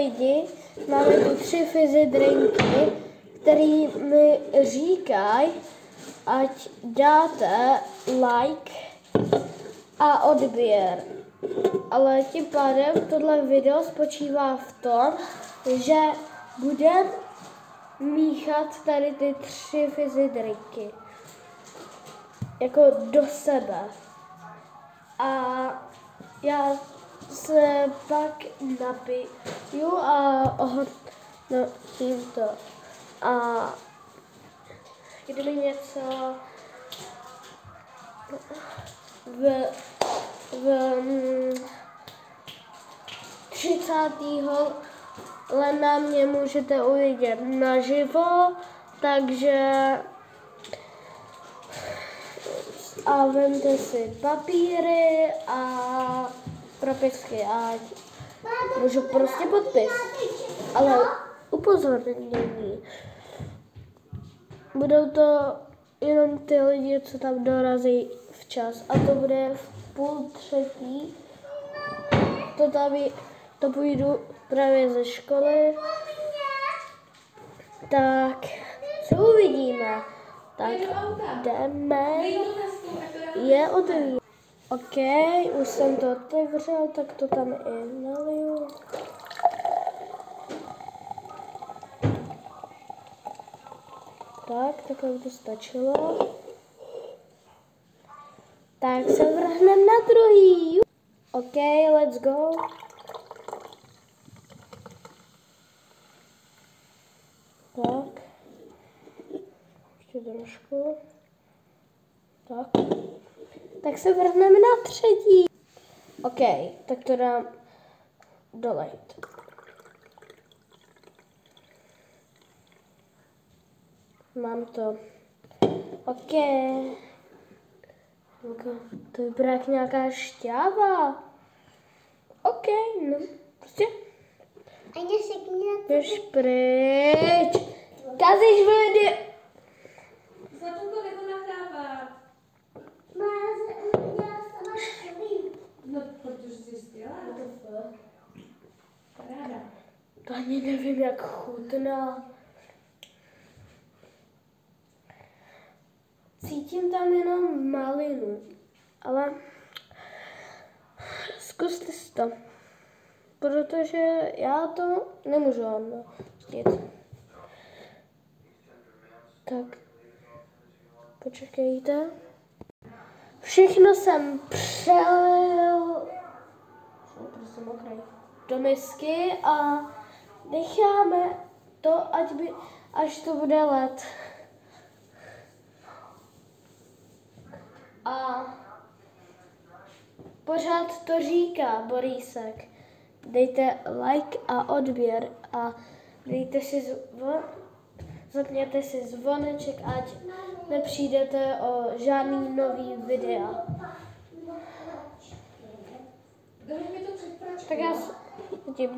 lidi, máme tu 3 fizzy drinky, který mi říkají, ať dáte like a odběr. Ale tím pádem tohle video spočívá v tom, že budeme míchat tady ty 3 fizzy drinky jako do sebe. A já se pak napiju a ohodnotím to. A kdyby něco v 30. ledna mě můžete uvidět naživo, takže a vemte si papíry a propisky a můžu prostě podpis. Ale upozornění. Budou to jenom ty lidi, co tam dorazí včas. A to bude v 2:30. To půjdu právě ze školy. Tak se uvidíme. Tak jdeme. Je otevřít. OK, už jsem to otevřel, tak to tam i naliju. Tak, takhle by to stačilo. Tak se vrhneme na druhý. OK, let's go. Tak. Ještě trošku. Tak. Tak se vrhneme na třetí. OK, tak to dám dolejt. Mám to. OK. To vypadá jak nějaká šťáva. OK, no, prostě. Běž pryč. Kazíš video. Zlatunko, nebo nahrává. No, protože jsi skvělá. Ráda. To ani nevím, jak chutná. Cítím tam jenom malinu, ale zkuste si to, protože já to nemůžu hodnotit. Tak, počkejte. Všechno jsem přelil do misky a necháme to, až to bude led. A pořád to říká Borísek. Dejte like a odběr a dejte si zapněte si zvoneček, ať nepřijdete o žádný nový videa. Tak já s tím